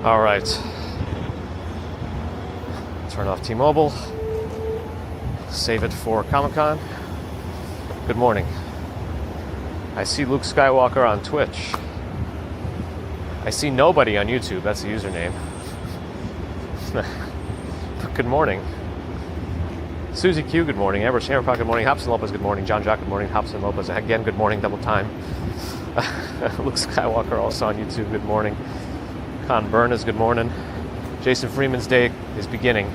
All right. Turn off T-Mobile. Save it for Comic-Con. Good morning. I see Luke Skywalker on Twitch. I see nobody on YouTube. That's the username. Good morning. Susie Q, good morning. Amber Shamrock, good morning. Hobson Lopez, good morning. John Jock, good morning. Hobson Lopez, again, good morning. Double time. Luke Skywalker also on YouTube, good morning. Con Burners, good morning. Jason Freeman's day is beginning.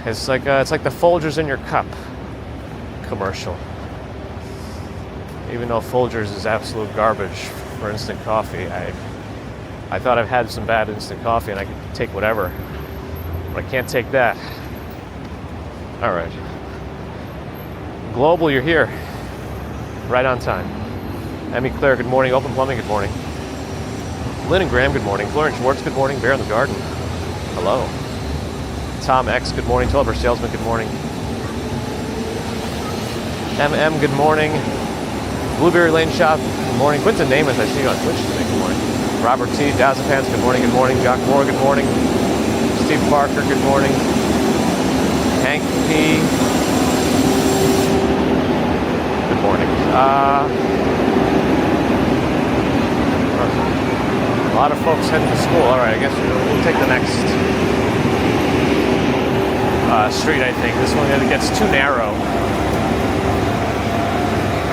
It's like the Folgers in your cup commercial. Even though Folgers is absolute garbage for instant coffee, I thought I've had some bad instant coffee and I could take whatever, but I can't take that. All right. Global, you're here. Right on time. Emmy Claire, good morning. Open Plumbing, good morning. Lynn and Graham, good morning. Florian Schwartz, good morning. Bear in the Garden, hello. Tom X, good morning. Tulliver Salesman, good morning. MM, good morning. Blueberry Lane Shop, good morning. Quinton Namath, I see you on Twitch today, good morning. Robert T, Dazapants, good morning, good morning. Jock Moore, good morning. Steve Parker, good morning. Hank P, good morning. A lot of folks heading to school. All right, I guess we'll take the next street, I think. This one gets too narrow.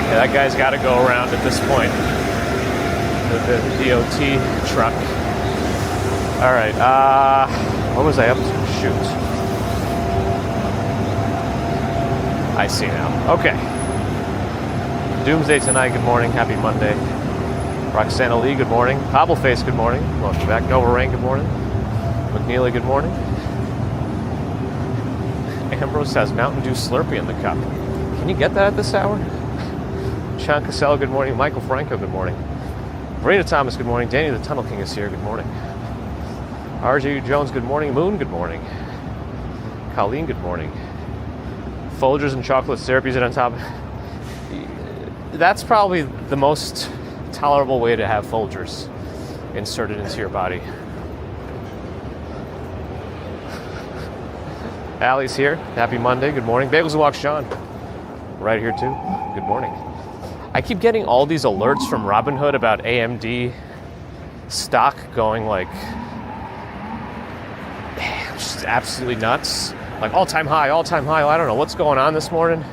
Yeah, that guy's got to go around at this point. The DOT truck. All right. What was I up to? Shoot. I see now. Okay. Doomsday Tonight, good morning. Happy Monday. Roxana Lee, good morning. Hobbleface, good morning. Welcome back. Nova Rain, good morning. McNeely, good morning. Ambrose has Mountain Dew Slurpee in the cup. Can you get that at this hour? Sean Casella, good morning. Michael Franco, good morning. Marina Thomas, good morning. Danny the Tunnel King is here, good morning. RJ Jones, good morning. Moon, good morning. Colleen, good morning. Folgers and chocolate syrup, use it on top. That's probably the most tolerable way to have Folgers inserted into your body. Allie's here. Happy Monday. Good morning. Bagels and Walk Sean. Right here too. Good morning. I keep getting all these alerts from Robinhood about AMD stock going like just absolutely nuts. Like all-time high, all-time high. I don't know what's going on this morning.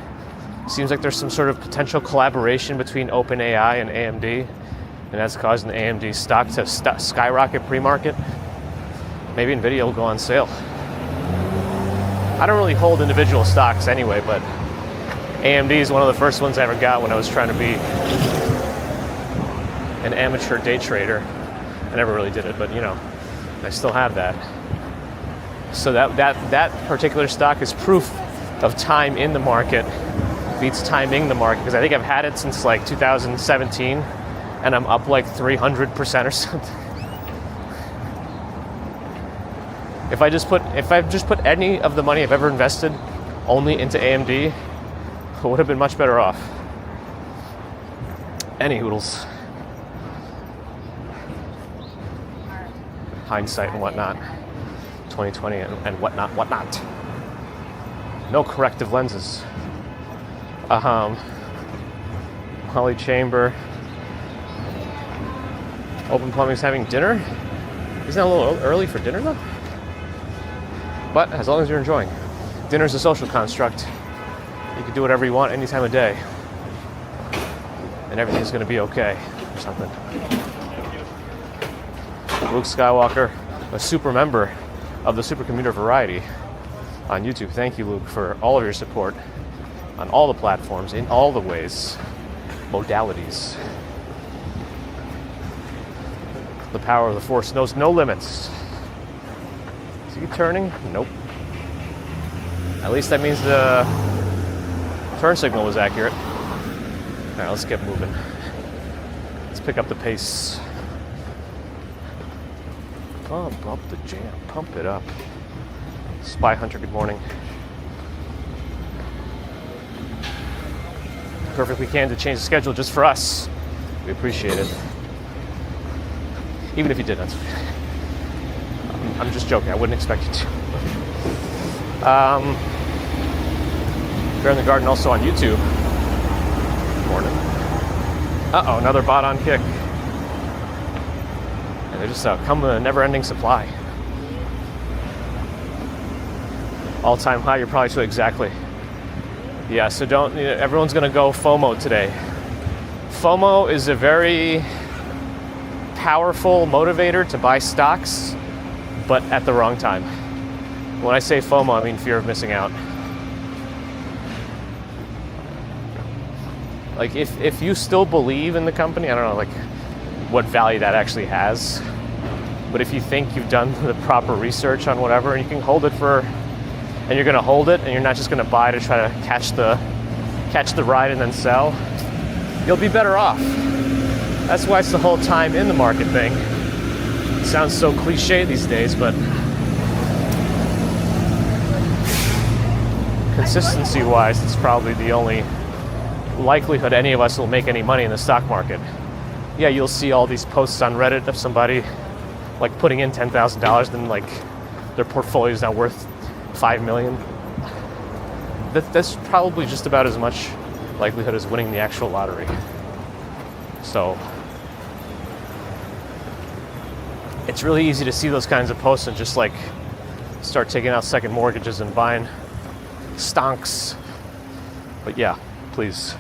Seems like there's some sort of potential collaboration between OpenAI and AMD, and that's causing the AMD stock to skyrocket pre-market. Maybe NVIDIA will go on sale. I don't really hold individual stocks anyway, but AMD is one of the first ones I ever got when I was trying to be an amateur day trader. I never really did it, but you know, I still have that. So that particular stock is proof of time in the market beats timing the market, because I think I've had it since like 2017 and I'm up like 300% or something. If I just put any of the money I've ever invested only into AMD, I would have been much better off. Any hoodles. Hindsight and whatnot. 2020 and whatnot. No corrective lenses. Holly Chamber. Open Plumbing's having dinner. Isn't that a little early for dinner though? But as long as you're enjoying. Dinner's a social construct. You can do whatever you want any time of day. And everything's going to be okay or something. Luke Skywalker, a super member of the Super Commuter Variety on YouTube. Thank you, Luke, for all of your support on all the platforms, in all the ways, modalities. The power of the Force knows no limits. Is he turning? Nope. At least that means the turn signal was accurate. All right, let's get moving. Let's pick up the pace. Pump up the jam. Pump it up. Spy Hunter, good morning. Perfectly can to change the schedule just for us. We appreciate it. Even if you did, that's okay. I'm just joking. I wouldn't expect you to. Bear in the Garden also on YouTube. Good morning. Uh-oh, another bot on kick. And they're just come with a never-ending supply. All-time high, you're probably so exactly. Yeah, so don't, everyone's gonna go FOMO today. FOMO is a very powerful motivator to buy stocks, but at the wrong time. When I say FOMO, I mean fear of missing out. Like if you still believe in the company, I don't know like what value that actually has, but if you think you've done the proper research on whatever, and you can hold it and you're gonna hold it, and you're not just gonna buy to try to catch the ride and then sell, you'll be better off. That's why it's the whole time in the market thing. It sounds so cliche these days, but consistency-wise, it's probably the only likelihood any of us will make any money in the stock market. Yeah, you'll see all these posts on Reddit of somebody like putting in $10,000 and like their portfolio is now worth $5 million. That's probably just about as much likelihood as winning the actual lottery. So it's really easy to see those kinds of posts and just like start taking out second mortgages and buying stonks. But yeah, please.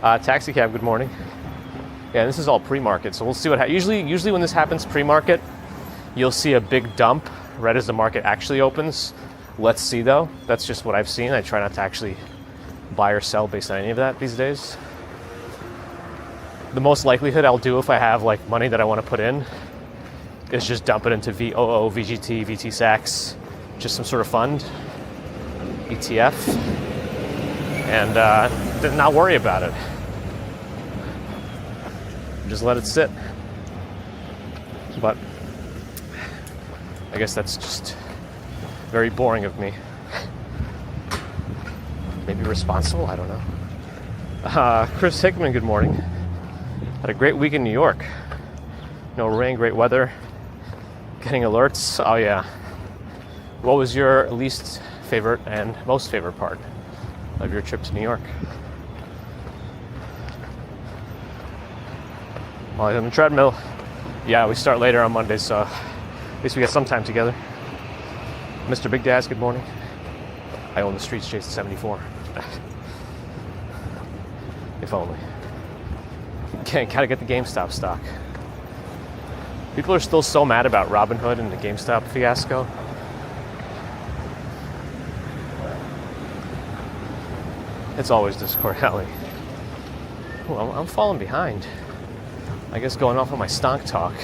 Taxi cab, good morning. Yeah, this is all pre-market, so we'll see what happens. Usually when this happens pre-market, you'll see a big dump right as the market actually opens. Let's see though. That's just what I've seen. I try not to actually buy or sell based on any of that these days. The most likelihood I'll do if I have like money that I want to put in is just dump it into VOO, VGT, VT-SAX, just some sort of fund, ETF, and not worry about it. Just let it sit. But I guess that's just very boring of me. Maybe responsible, I don't know. Chris Hickman, good morning. Had a great week in New York. No rain, great weather. Getting alerts, oh yeah. What was your least favorite and most favorite part of your trip to New York? While on the treadmill. Yeah, we start later on Monday, so at least we get some time together. Mr. Big Daz, good morning. I own the Streets Chase at 74. If only. Gotta get the GameStop stock. People are still so mad about Robinhood and the GameStop fiasco. It's always Discord Alley. Well, I'm falling behind. I guess going off of my stonk talk.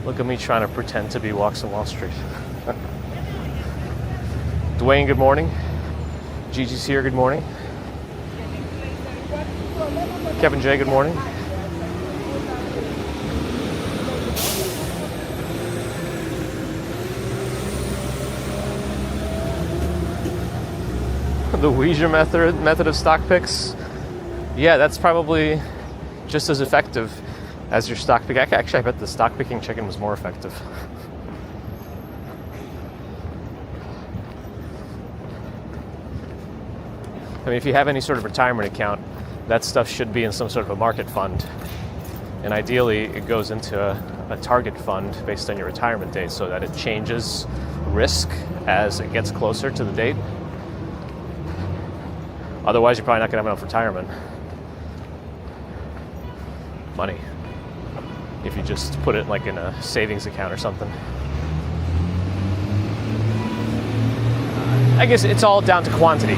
Look at me trying to pretend to be Walks on Wall Street. Dwayne, good morning. Gigi's here, good morning. Kevin J, good morning. The Ouija method of stock picks. Yeah, that's probably just as effective as your stock pick. Actually, I bet the stock picking chicken was more effective. I mean, if you have any sort of retirement account, that stuff should be in some sort of a market fund. And ideally, it goes into a target fund based on your retirement date so that it changes risk as it gets closer to the date. Otherwise, you're probably not going to have enough retirement money if you just put it like in a savings account or something. I guess it's all down to quantity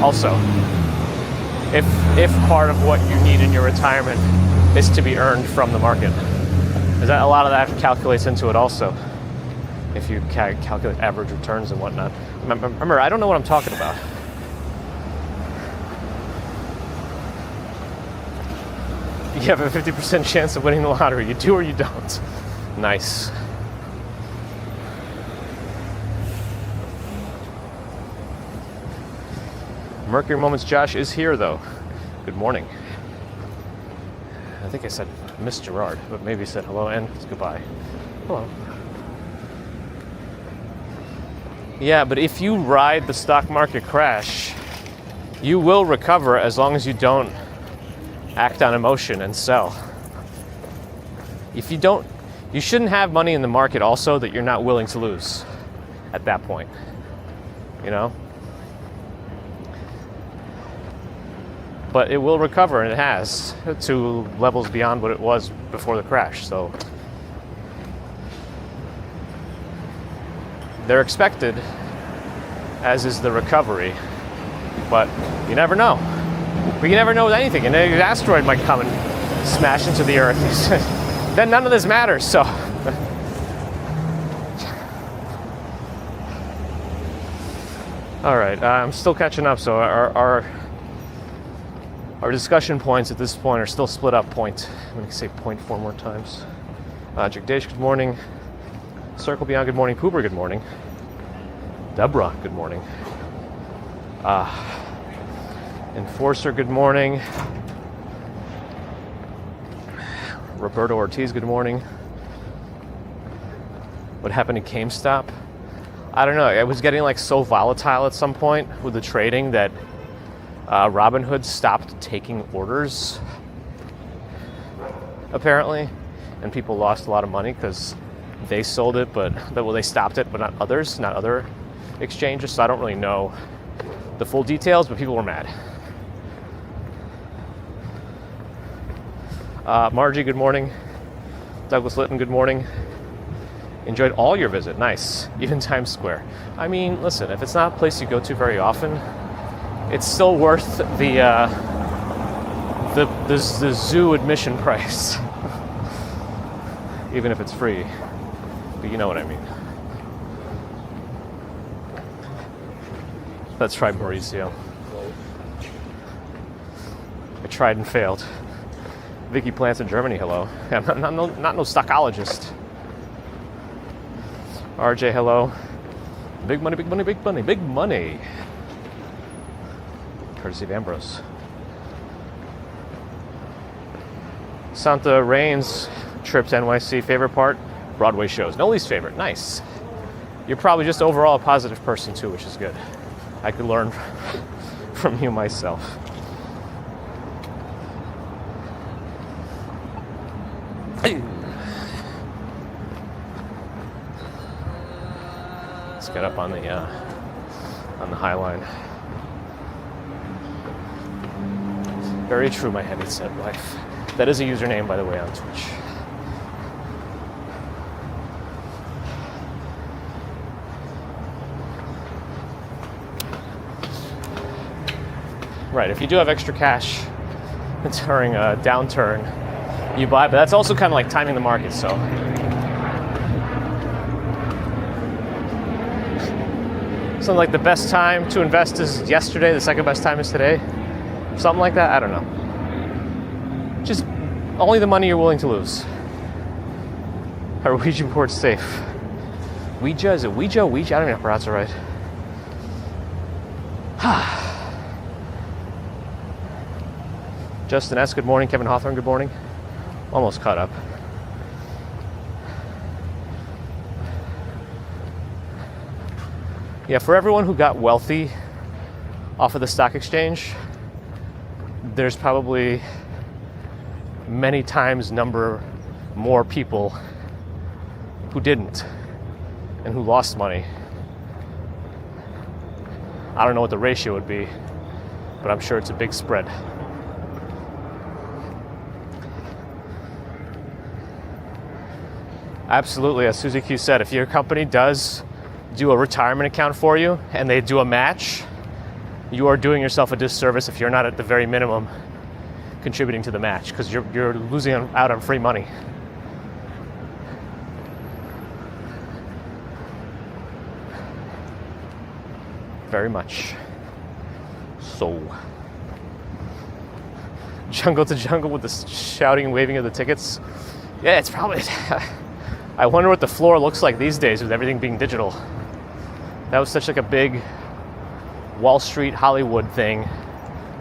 also. If part of what you need in your retirement is to be earned from the market, is that a lot of that calculates into it also. If you calculate average returns and whatnot. Remember, I don't know what I'm talking about. You have a 50% chance of winning the lottery. You do or you don't. Nice. Mercury Moments Josh is here, though. Good morning. I think I said Miss Gerard, but maybe said hello and goodbye. Hello. Yeah, but if you ride the stock market crash, you will recover as long as you don't act on emotion and sell. If you don't, you shouldn't have money in the market also that you're not willing to lose at that point, you know? But it will recover, and it has, to levels beyond what it was before the crash, so they're expected, as is the recovery, but you never know. We never know with anything, and an asteroid might come and smash into the Earth. Then none of this matters, so. All right, I'm still catching up, so our discussion points at this point are still split up point. I'm going to say point 4 more times. Jagdesh, good morning. Circle Beyond, good morning. Poober, good morning. Deborah, good morning. Enforcer, good morning. Roberto Ortiz, good morning. What happened to GameStop? I don't know. It was getting like so volatile at some point with the trading that Robinhood stopped taking orders, apparently, and people lost a lot of money because they sold it, but they stopped it, but not others, not other exchanges. So I don't really know the full details, but people were mad. Margie, good morning. Douglas Litton, good morning. Enjoyed all your visit. Nice. Even Times Square. I mean, listen, if it's not a place you go to very often, it's still worth the zoo admission price, even if it's free. But you know what I mean. Let's try Mauricio. I tried and failed. Vicky Plants in Germany, hello. I'm not no stockologist. RJ, hello. Big money, big money, big money, big money. Courtesy of Ambrose. Santa Rain's trip to NYC, favorite part? Broadway shows. No least favorite. Nice. You're probably just overall a positive person too, which is good. I could learn from you myself. Let's get up on the Highline. Very true, my heavy-set wife. That is a username, by the way, on Twitch. Right, if you do have extra cash during a downturn, you buy, but that's also kind of like timing the market, so. Something like the best time to invest is yesterday, the second best time is today. Something like that, I don't know. Just only the money you're willing to lose. Are Ouija boards safe? Ouija, is it Ouija? Ouija? I don't even know if I pronounce it right. Justin S., good morning. Kevin Hawthorne, good morning. Almost caught up. Yeah, for everyone who got wealthy off of the stock exchange, there's probably many times number more people who didn't and who lost money. I don't know what the ratio would be, but I'm sure it's a big spread. Absolutely, as Susie Q said, if your company does do a retirement account for you and they do a match, you are doing yourself a disservice if you're not at the very minimum contributing to the match, because you're losing out on free money. Very much so. Jungle to jungle with the shouting and waving of the tickets. Yeah, it's probably... I wonder what the floor looks like these days with everything being digital. That was such like a big Wall Street Hollywood thing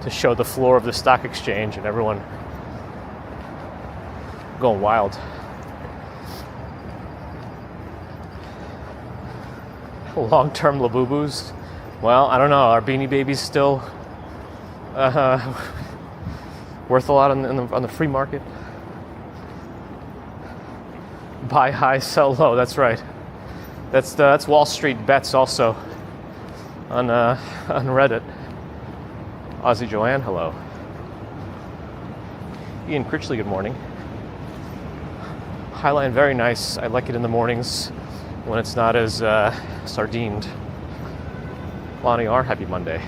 to show the floor of the stock exchange and everyone going wild. Long-term Labubus. Well, I don't know. Are Beanie Babies still worth a lot on the free market? Buy high, sell low. That's right. That's Wall Street bets also on Reddit. Aussie Joanne, hello. Ian Critchley, good morning. Highline, very nice. I like it in the mornings when it's not as sardined. Lonnie R, happy Monday.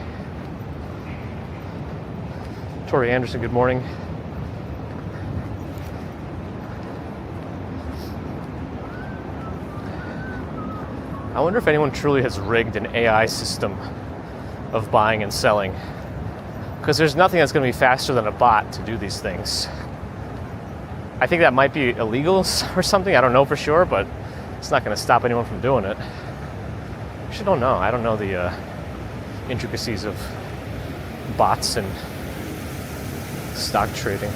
Tori Anderson, good morning. I wonder if anyone truly has rigged an AI system of buying and selling. Because there's nothing that's going to be faster than a bot to do these things. I think that might be illegal or something. I don't know for sure, but it's not going to stop anyone from doing it. I actually don't know. I don't know the intricacies of bots and stock trading.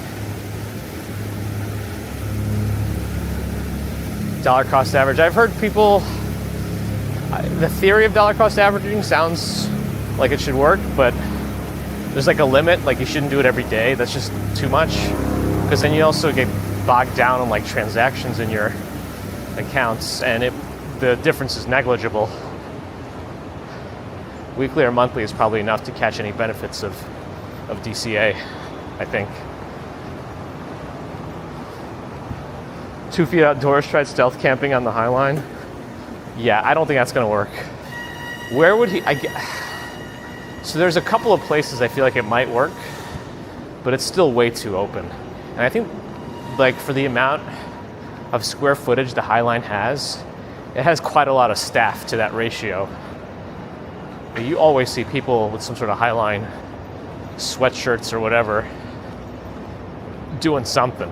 Dollar cost average. I've heard people, the theory of dollar cost averaging sounds like it should work, but there's like a limit. Like you shouldn't do it every day. That's just too much. Because then you also get bogged down on like transactions in your accounts, and the difference is negligible. Weekly or monthly is probably enough to catch any benefits of DCA, I think. 2 feet outdoors, tried stealth camping on the Highline. Yeah, I don't think that's gonna work. Where would he? So there's a couple of places I feel like it might work, but it's still way too open. And I think, like, for the amount of square footage the Highline has, it has quite a lot of staff to that ratio. But you always see people with some sort of Highline sweatshirts or whatever doing something.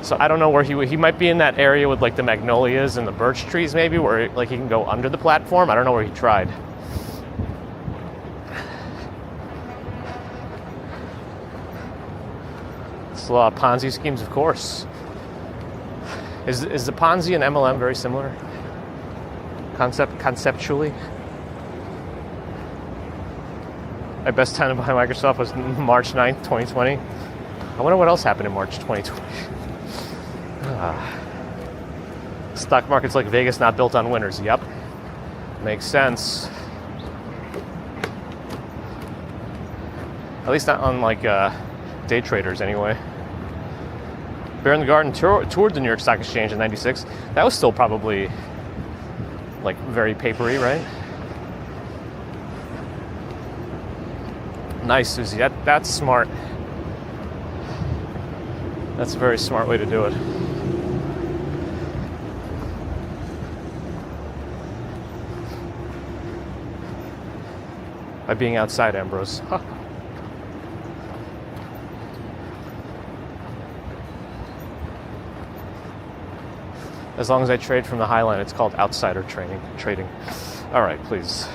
So I don't know where he might be in that area with like the magnolias and the birch trees maybe, where like he can go under the platform. I don't know where he tried. It's a lot of Ponzi schemes, of course. Is the Ponzi and MLM very similar? Conceptually? My best time to buy Microsoft was March 9th, 2020. I wonder what else happened in March 2020. Stock market's like Vegas, not built on winners. Yep. Makes sense. At least not on like day traders anyway. Bear in the Garden toured the New York Stock Exchange in '96. That was still probably like very papery, right? Nice, Susie. That's smart. That's a very smart way to do it. By being outside, Ambrose. Huh. As long as I trade from the Highline, it's called outsider trading. All right, please.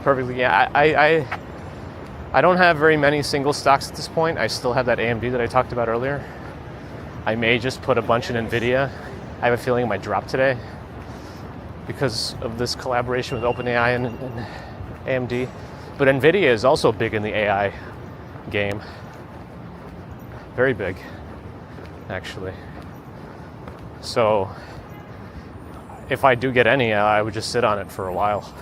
Perfectly. Yeah, I don't have very many single stocks at this point. I still have that AMD that I talked about earlier. I may just put a bunch in NVIDIA. I have a feeling it might drop today because of this collaboration with OpenAI and AMD. But NVIDIA is also big in the AI game. Very big, actually. So if I do get any, I would just sit on it for a while.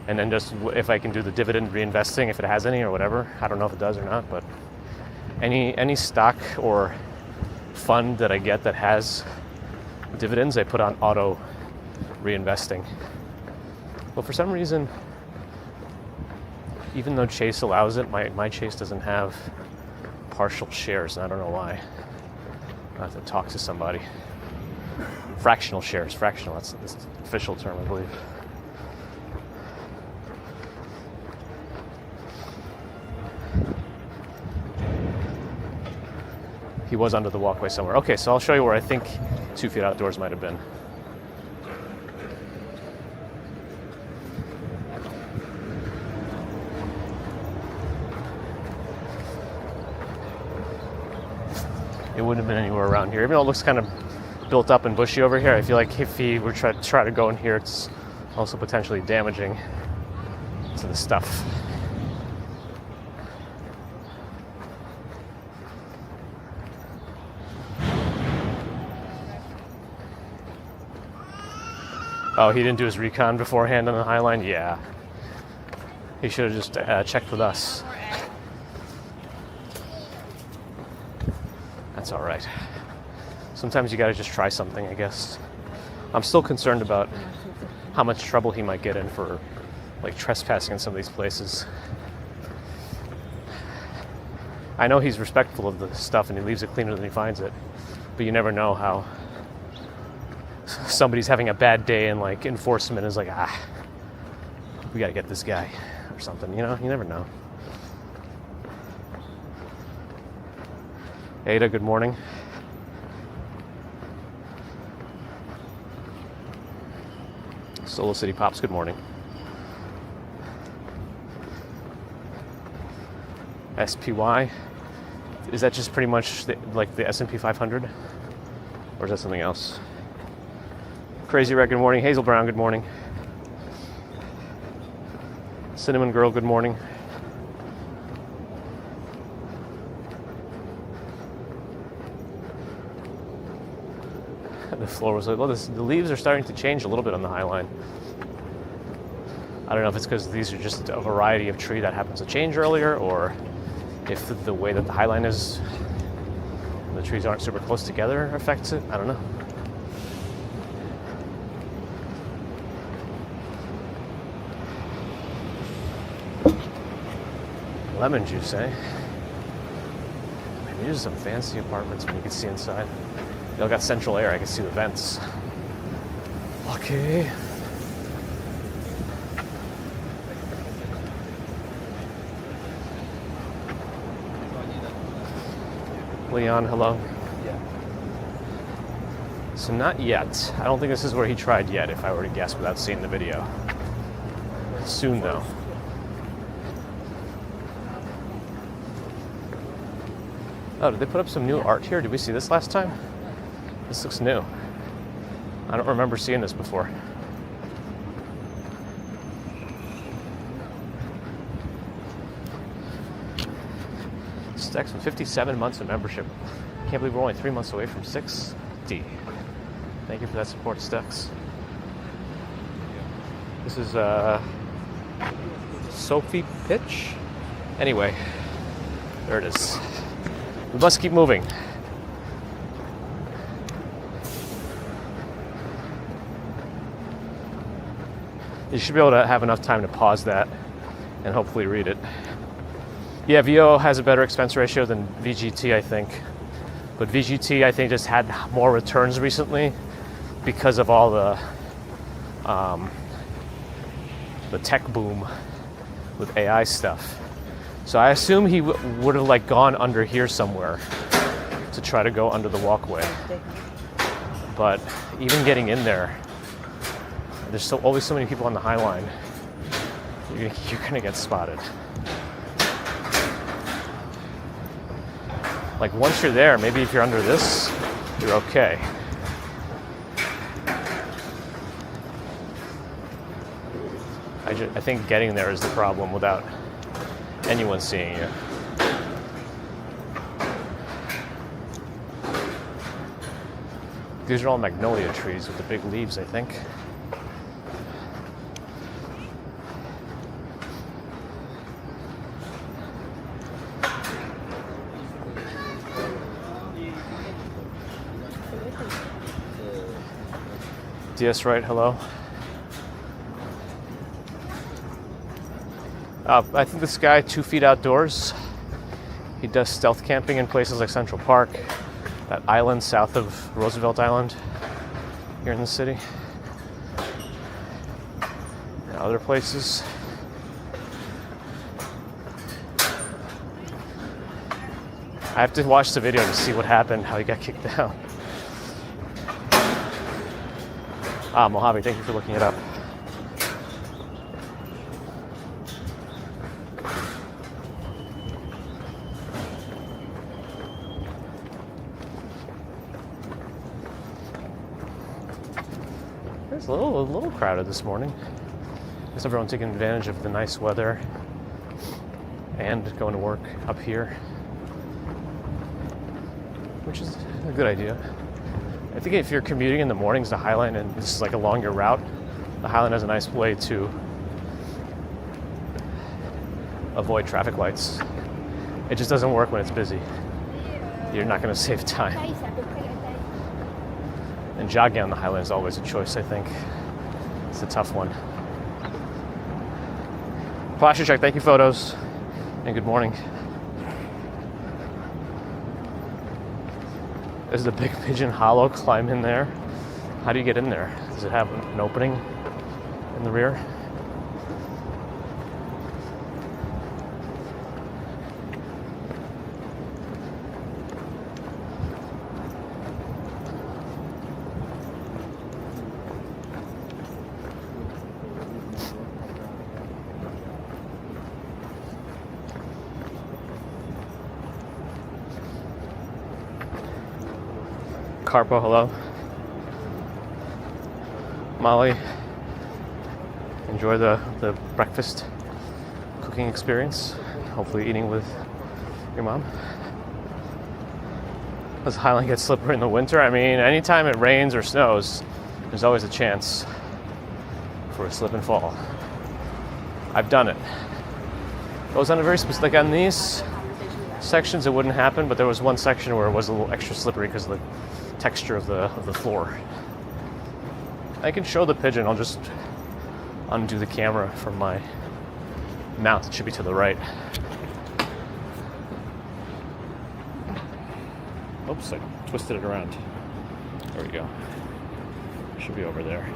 And then just, if I can do the dividend reinvesting, if it has any or whatever. I don't know if it does or not, but any stock or fund that I get that has dividends, I put on auto reinvesting. Well, for some reason, even though Chase allows it, my Chase doesn't have partial shares, and I don't know why. I have to talk to somebody. Fractional shares, fractional, that's the official term, I believe. He was under the walkway somewhere. Okay, so I'll show you where I think 2 feet outdoors might have been. it wouldn't have been anywhere around here. Even though it looks kind of built up and bushy over here, I feel like if he were to try to go in here, it's also potentially damaging to the stuff. Oh, he didn't do his recon beforehand on the Highline? Yeah. He should have just checked with us. That's all right. Sometimes you gotta just try something, I guess. I'm still concerned about how much trouble he might get in for like trespassing in some of these places. I know he's respectful of the stuff and he leaves it cleaner than he finds it, but you never know how somebody's having a bad day and like enforcement is like, we gotta get this guy or something, you know? You never know. Ada, good morning. Solo City Pops, good morning. SPY, is that just pretty much like the S&P 500? Or is that something else? Crazy Red, good morning. Hazel Brown, good morning. Cinnamon Girl, good morning. The floor was like, well, the leaves are starting to change a little bit on the Highline. I don't know if it's because these are just a variety of tree that happens to change earlier, or if the way that the Highline is, the trees aren't super close together affects it. I don't know. Lemon juice, eh? Maybe there's some fancy apartments when you can see inside. They all got central air. I can see the vents. Okay. Leon, hello. Yeah. So not yet. I don't think this is where he tried yet, if I were to guess without seeing the video. Soon, though. Oh, did they put up some new art here? Did we see this last time? This looks new. I don't remember seeing this before. Stex with 57 months of membership. Can't believe we're only 3 months away from 6D. Thank you for that support, Stex. This is Sophie Pitch. Anyway, there it is. We must keep moving. You should be able to have enough time to pause that and hopefully read it. Yeah, VO has a better expense ratio than VGT, I think. But VGT, I think, just had more returns recently because of all the tech boom with AI stuff. So I assume he would have like gone under here somewhere to try to go under the walkway. But even getting in there, there's always so many people on the Highline. You're gonna get spotted. Like once you're there, maybe if you're under this, you're okay. I think getting there is the problem without anyone seeing you. These are all magnolia trees with the big leaves, I think. DS right, hello. I think this guy, 2 Feet Outdoors, he does stealth camping in places like Central Park, that island south of Roosevelt Island here in the city, and other places. I have to watch the video to see what happened, how he got kicked down. Mojave, thank you for looking it up. It's a little crowded this morning. I guess everyone's taking advantage of the nice weather and going to work up here, which is a good idea. I think if you're commuting in the mornings to Highline and this is like a longer route, the Highline has a nice way to avoid traffic lights. It just doesn't work when it's busy. You're not going to save time. And jogging on the Highline is always a choice, I think. It's a tough one. Posture check, thank you, photos, and good morning. There's the Big Pigeon Hollow climb in there. How do you get in there? Does it have an opening in the rear? Carpo, hello. Molly, enjoy the breakfast cooking experience. Hopefully eating with your mom. Does Highline get slippery in the winter? I mean, anytime it rains or snows, there's always a chance for a slip and fall. I've done it. It was on a very specific, on these sections it wouldn't happen, but there was one section where it was a little extra slippery because of the texture of the floor. I can show the pigeon. I'll just undo the camera from my mount. It should be to the right. Oops, I twisted it around. There we go. Should be over there.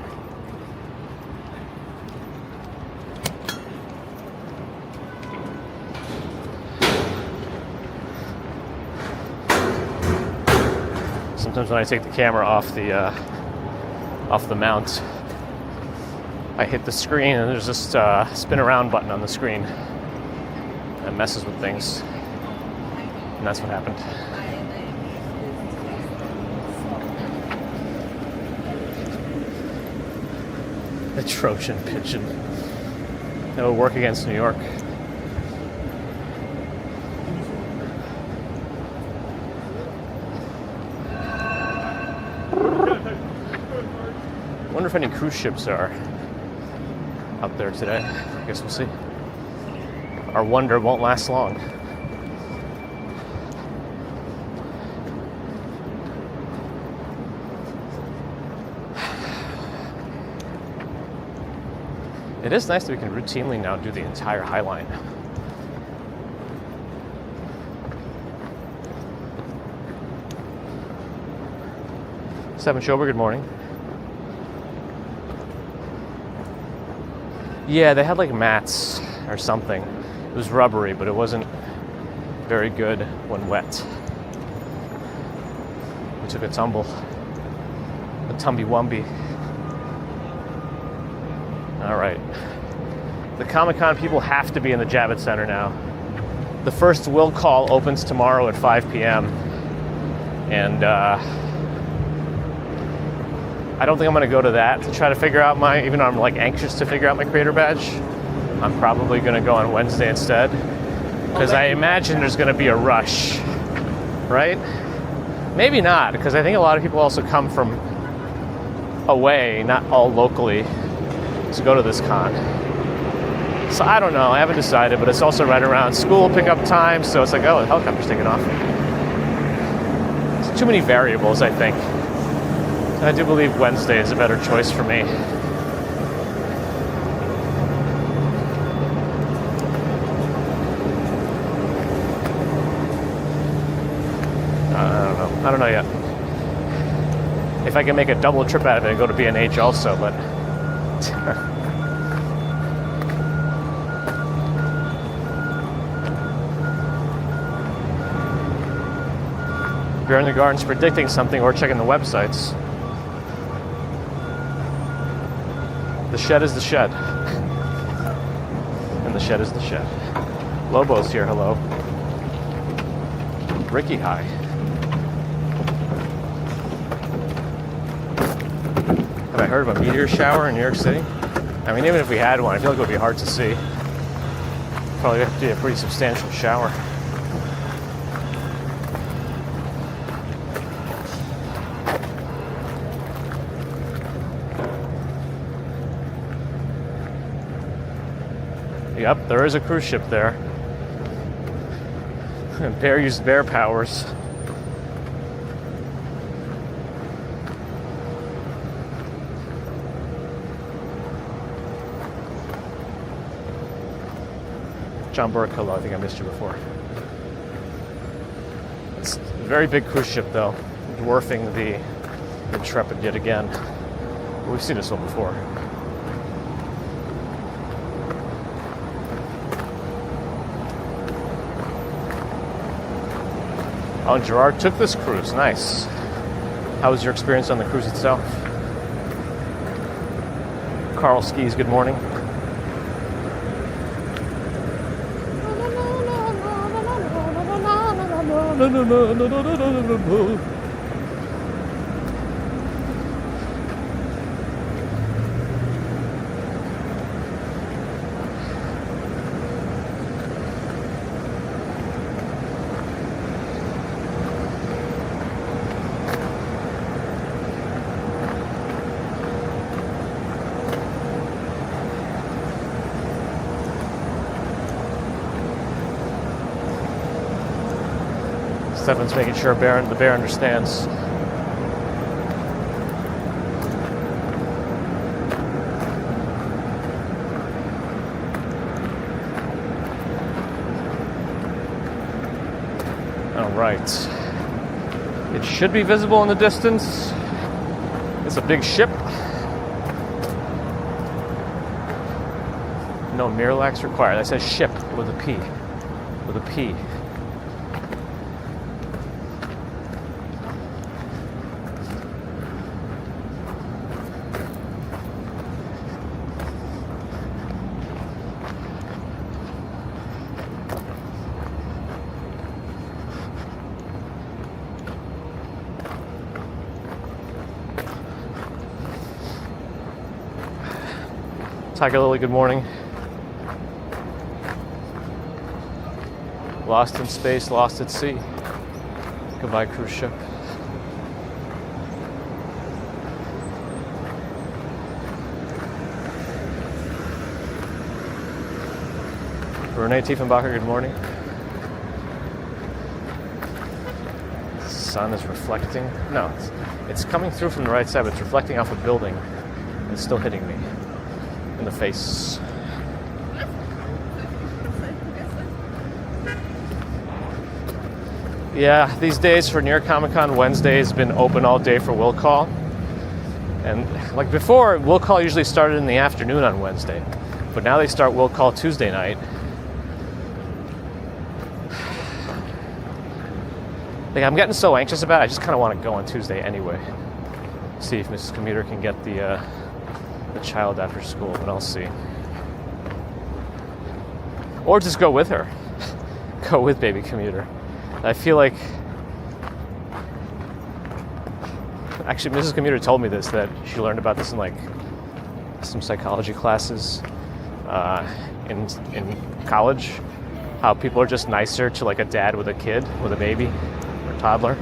Sometimes when I take the camera off the mount, I hit the screen and there's just a spin around button on the screen that messes with things, and that's what happened. The Trojan pigeon. That would work against New York. I wonder if any cruise ships are out there today. I guess we'll see. Our wonder won't last long. It is nice that we can routinely now do the entire Highline. Seven Shober, good morning. Yeah, they had like mats or something. It was rubbery, but it wasn't very good when wet. We took a tumble. A tumby-wumby. All right. The Comic-Con people have to be in the Javits Center now. The first will call opens tomorrow at 5 p.m. And I don't think I'm going to go to that to try to figure out even though I'm like anxious to figure out my creator badge. I'm probably going to go on Wednesday instead. Because I imagine there's going to be a rush, right? Maybe not, because I think a lot of people also come from away, not all locally, to go to this con. So I don't know, I haven't decided, but it's also right around school pickup time, so it's like, oh, the helicopter's taking off. It's too many variables, I think. I do believe Wednesday is a better choice for me. I don't know yet. If I can make a double trip out of it and go to B&H also, but Bear in the Garden's predicting something or checking the websites. The shed is the shed. And the shed is the shed. Lobo's here, hello. Ricky, hi. Have I heard of a meteor shower in New York City? I mean, even if we had one, I feel like it would be hard to see. Probably have to be a pretty substantial shower. Yep, there is a cruise ship there. Bear used bear powers. John Burke, hello, I think I missed you before. It's a very big cruise ship though, dwarfing the Intrepid yet again. We've seen this one before. Oh, Gerard took this cruise. Nice. How was your experience on the cruise itself? Carl Skis, good morning. Stefan's making sure the bear understands. All right. It should be visible in the distance. It's a big ship. No miralax required. That says ship with a P. With a P. Tiger Lily, good morning. Lost in space, lost at sea. Goodbye, cruise ship. Renee Tiefenbacher, good morning. The sun is reflecting. No, it's coming through from the right side, but it's reflecting off a building. It's still hitting me in the face. Yeah, these days for New York Comic Con, Wednesday has been open all day for will call. And like before, will call usually started in the afternoon on Wednesday. But now they start will call Tuesday night. Like, I'm getting so anxious about it, I just kind of want to go on Tuesday anyway. See if Mrs. Commuter can get the child after school, but I'll see. Or just go with her. Go with baby Commuter. I feel like... Actually, Mrs. Commuter told me this, that she learned about this in like some psychology classes in college. How people are just nicer to like a dad with a kid, with a baby or toddler.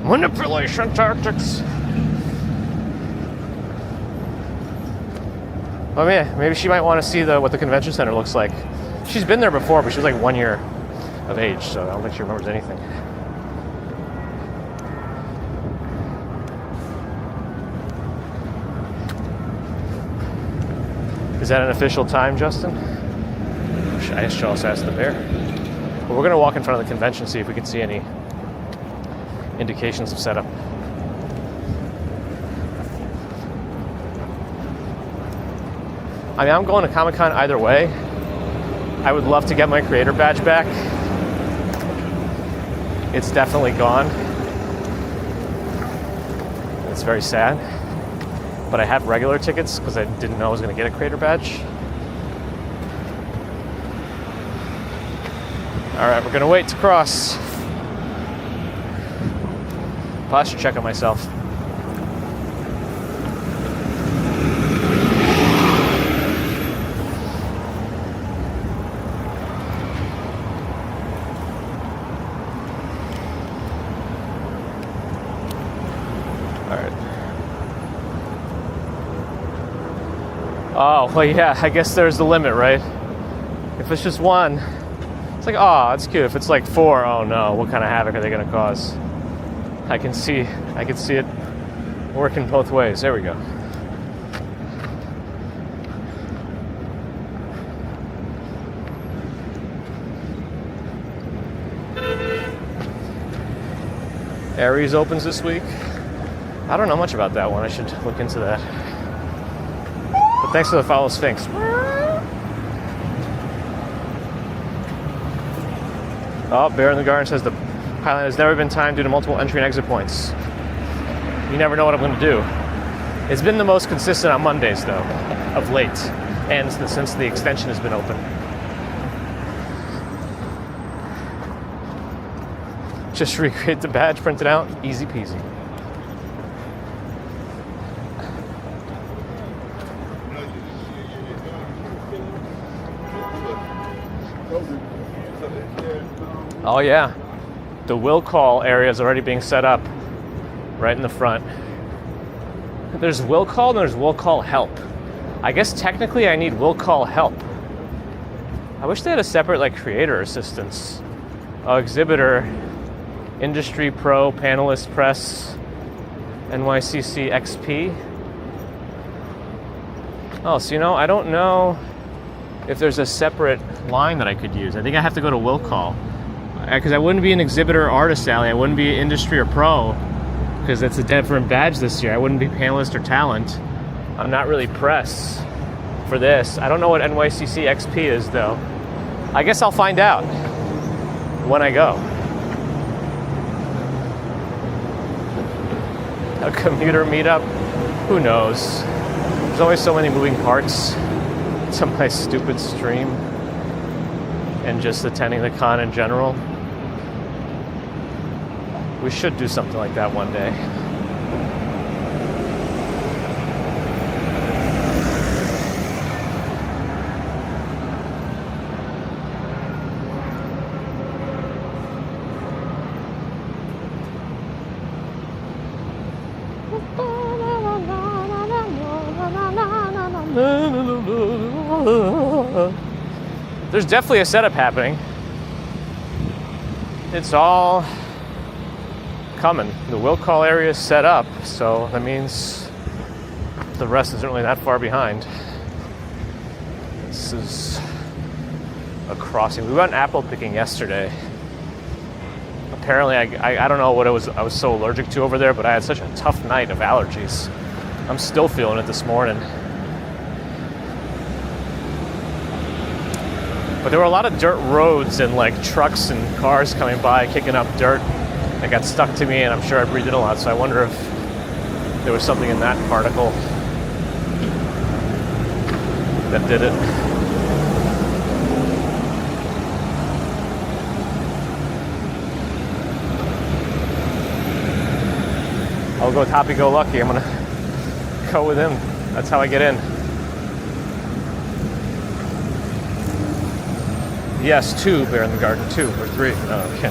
Manipulation tactics. Well, yeah, maybe she might want to see what the convention center looks like. She's been there before, but she was like 1 year of age, so I don't think she remembers anything. Is that an official time, Justin? I should also ask the bear. But we're going to walk in front of the convention, see if we can see any indications of setup. I mean, I'm going to Comic-Con either way. I would love to get my creator badge back. It's definitely gone. It's very sad. But I have regular tickets because I didn't know I was going to get a creator badge. All right, we're going to wait to cross. Posture check on myself. Oh, well, yeah, I guess there's the limit, right? If it's just one, it's like, oh, that's cute. If it's like 4, oh no, what kind of havoc are they going to cause? I can see it working both ways. There we go. Aries opens this week. I don't know much about that one. I should look into that. But thanks for the follow, Sphinx. Oh, Bear in the Garden says the Highline has never been timed due to multiple entry and exit points. You never know what I'm going to do. It's been the most consistent on Mondays, though, of late, and since the extension has been open. Just recreate the badge, print it out, easy peasy. Oh yeah, the will call area is already being set up right in the front. There's will call and there's will call help. I guess technically I need will call help. I wish they had a separate like creator assistance. Oh, exhibitor, industry pro, panelist, press, NYCC XP. Oh, so I don't know if there's a separate line that I could use. I think I have to go to will call. Because I wouldn't be an exhibitor or artist alley. I wouldn't be industry or pro, because it's a different badge this year. I wouldn't be panelist or talent. I'm not really press for this. I don't know what NYCC XP is, though. I guess I'll find out when I go. A commuter meetup? Who knows? There's always so many moving parts to my stupid stream and just attending the con in general. We should do something like that one day. There's definitely a setup happening. It's all coming. The will call area is set up, so that means the rest isn't really that far behind. This is a crossing. We went apple picking yesterday. Apparently, I don't know what it was I was so allergic to over there, but I had such a tough night of allergies. I'm still feeling it this morning. But there were a lot of dirt roads and like trucks and cars coming by, kicking up dirt that got stuck to me, and I'm sure I breathed in a lot, so I wonder if there was something in that particle that did it. I'll go with happy-go-lucky. I'm gonna go with him. That's how I get in. Yes, 2 Bear in the Garden, 2 or 3. Oh, okay.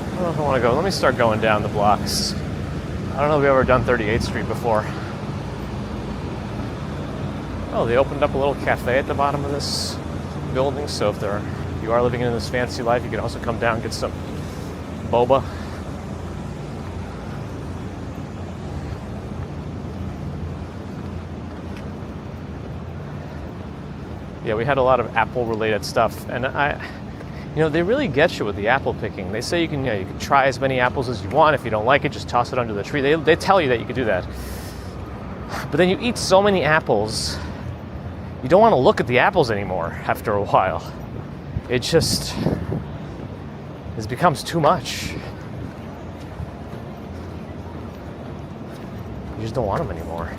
I don't know if I want to go. Let me start going down the blocks. I don't know if we've ever done 38th Street before. Oh, they opened up a little cafe at the bottom of this building, so if you are living in this fancy life, you can also come down and get some boba. Yeah, we had a lot of Apple-related stuff, and they really get you with the apple picking. They say you can try as many apples as you want. If you don't like it, just toss it under the tree. They tell you that you can do that. But then you eat so many apples, you don't want to look at the apples anymore after a while. It becomes too much. You just don't want them anymore.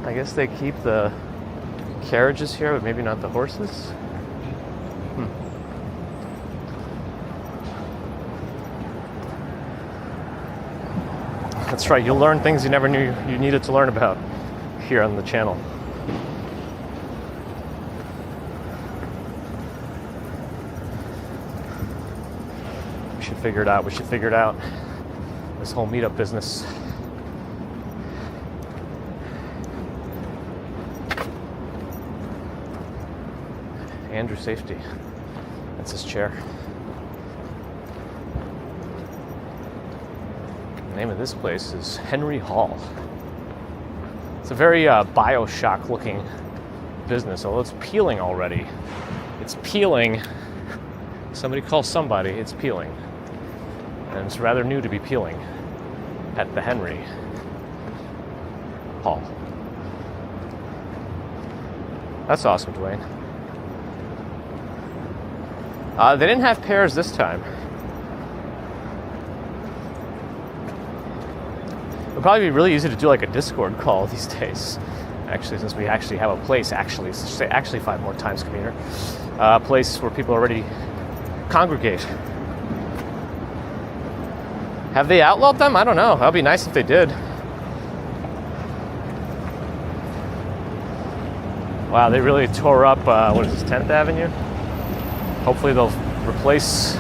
I guess they keep the carriages here, but maybe not the horses. That's right, you'll learn things you never knew you needed to learn about here on the channel. figured out. We should figure it out. This whole meetup business. Andrew Safety. That's his chair. The name of this place is Henry Hall. It's a very Bioshock looking business, although it's peeling already. It's peeling. Somebody call somebody, it's peeling. And it's rather new to be peeling at the Henry Hall. That's awesome, Dwayne. They didn't have pears this time. It would probably be really easy to do like a Discord call these days. Actually, since we actually have a place, actually 5 more times, commuter. A place where people already congregate. Have they outlawed them? I don't know. That would be nice if they did. Wow, they really tore up, what is this, 10th Avenue? Hopefully they'll replace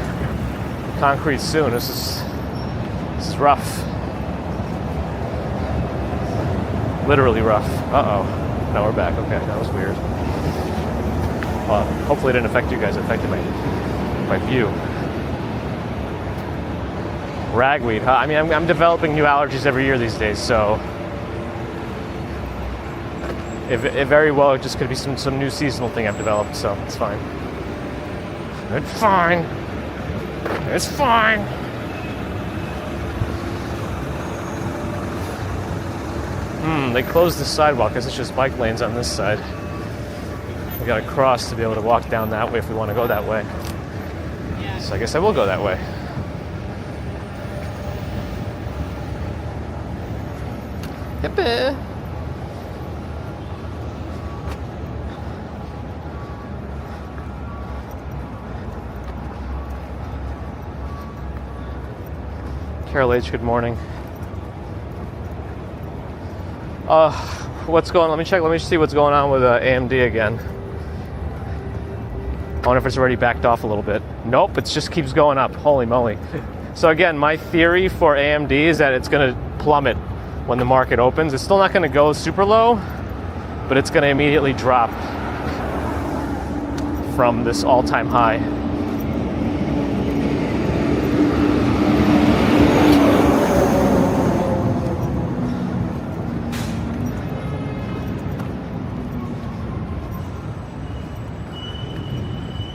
concrete soon. This is rough. Literally rough. Uh-oh. No, we're back. Okay, that was weird. Well, hopefully it didn't affect you guys. It affected my view. Ragweed, huh? I mean, I'm developing new allergies every year these days, so it very well just could be some new seasonal thing I've developed, so it's fine. It's fine. It's fine. They closed the sidewalk. Guess it's just bike lanes on this side. We gotta cross to be able to walk down that way if we want to go that way. Yeah. So I guess I will go that way. Yippee! Carol H, good morning. What's going on? Let me see what's going on with AMD again. I wonder if it's already backed off a little bit. Nope, it just keeps going up. Holy moly. So again, my theory for AMD is that it's going to plummet when the market opens. It's still not going to go super low, but it's going to immediately drop from this all-time high.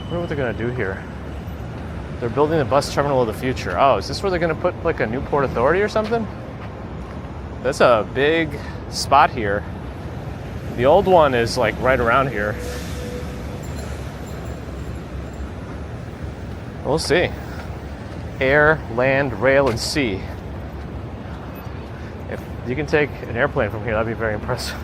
I wonder what they're going to do here. They're building the bus terminal of the future. Oh, is this where they're going to put like a new Port Authority or something? That's a big spot here. The old one is like right around here. We'll see. Air, land, rail, and sea. If you can take an airplane from here, that'd be very impressive.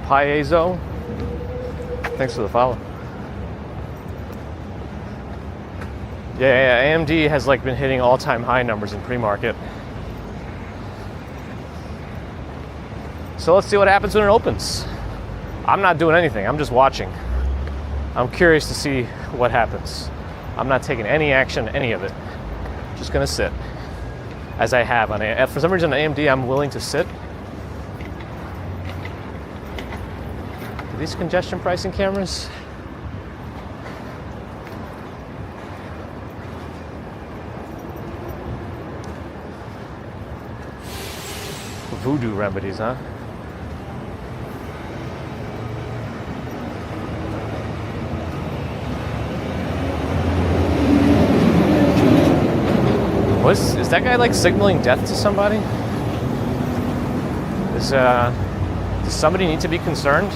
Piezo, thanks for the follow. Yeah, AMD has like been hitting all-time high numbers in pre-market. So let's see what happens when it opens. I'm not doing anything. I'm just watching. I'm curious to see what happens. I'm not taking any action, any of it. Just gonna sit, as I have on AMD. For some reason, on AMD, I'm willing to sit. Are these congestion pricing cameras? Voodoo remedies, huh? Is that guy like signaling death to somebody? Does somebody need to be concerned?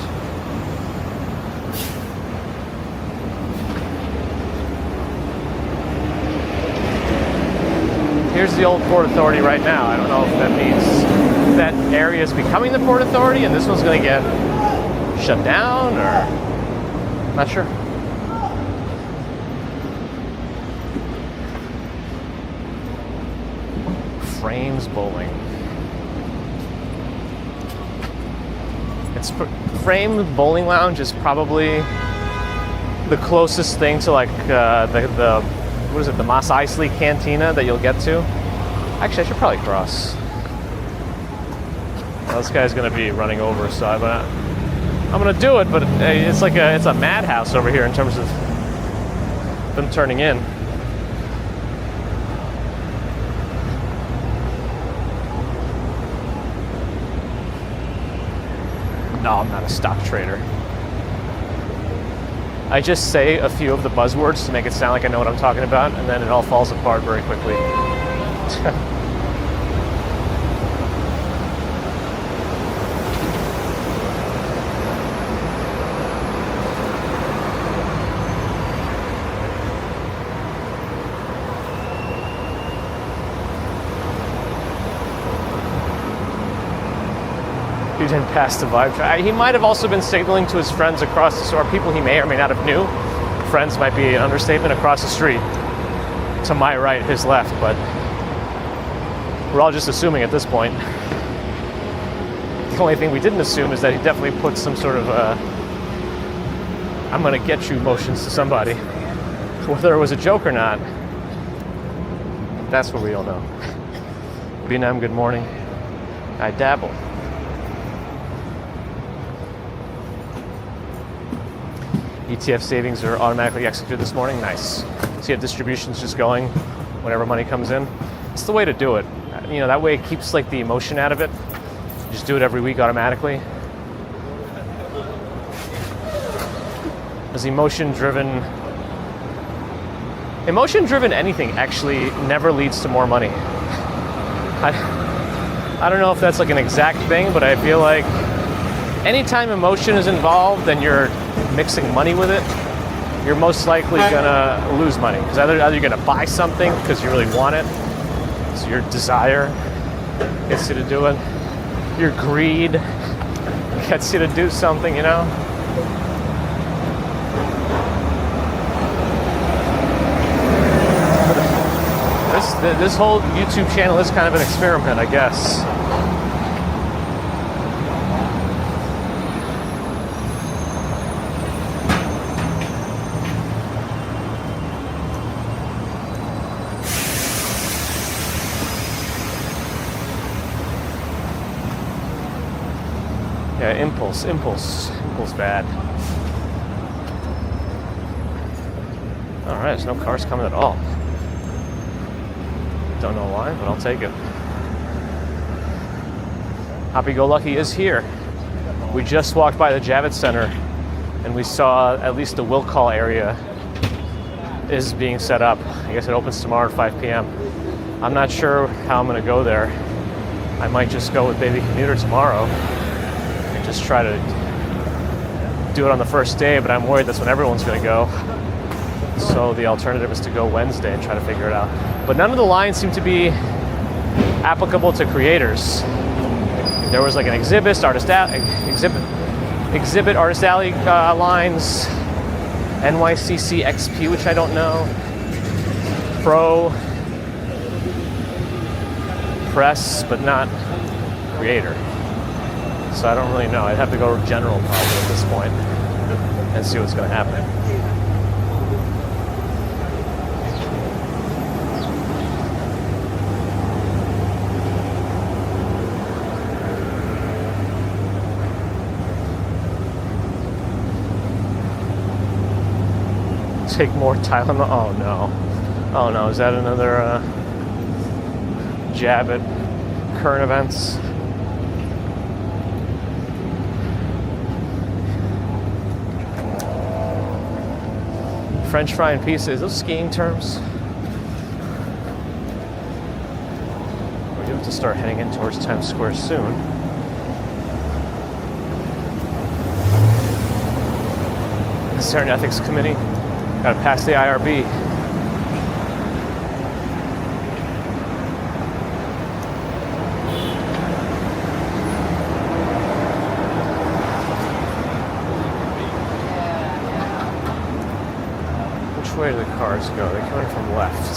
Here's the old Port Authority right now. I don't know if that means that area is becoming the Port Authority and this one's going to get shut down, or not sure. Frames Bowling. Frames Bowling Lounge is probably the closest thing to like the what is it, the Mos Eisley Cantina that you'll get to. Actually, I should probably cross. Well, this guy's gonna be running over, so I'm gonna do it, but it's like it's a madhouse over here in terms of them turning in. No, I'm not a stock trader. I just say a few of the buzzwords to make it sound like I know what I'm talking about, and then it all falls apart very quickly. He didn't pass the vibe. He might have also been signaling to his friends across the street, or people he may or may not have knew. Friends might be an understatement, across the street. To my right, his left, but we're all just assuming at this point. The only thing we didn't assume is that he definitely put some sort of I'm gonna get you motions to somebody. Whether it was a joke or not, that's what we don't know. B&M, good morning. I dabble. ETF savings are automatically executed this morning. Nice. So you have distributions just going whenever money comes in. It's the way to do it. You know, that way it keeps like the emotion out of it. You just do it every week automatically. Because emotion-driven anything actually never leads to more money. I don't know if that's like an exact thing, but I feel like anytime emotion is involved and you're mixing money with it, you're most likely gonna lose money. Because either you're gonna buy something because you really want it, so your desire gets you to do it. Your greed gets you to do something, you know? This whole YouTube channel is kind of an experiment, I guess. Yeah, impulse bad. All right, there's no cars coming at all. Don't know why, but I'll take it. Happy-go-lucky is here. We just walked by the Javits Center, and we saw at least the will call area is being set up. I guess it opens tomorrow at 5 p.m. I'm not sure how I'm gonna go there. I might just go with Baby Commuter tomorrow and just try to do it on the first day, but I'm worried that's when everyone's gonna go. So the alternative is to go Wednesday and try to figure it out. But none of the lines seem to be applicable to creators. There was like an exhibit artist alley lines, NYCC XP, which I don't know, pro, press, but not creator. So I don't really know. I'd have to go general probably at this point and see what's going to happen. Take more Tylenol. Oh no. Oh no, is that another jab at current events? French fry and pizza, is those skiing terms? We do have to start heading in towards Times Square soon. Is there an ethics committee? Gotta pass the IRB. Which way do the cars go? They're coming from left.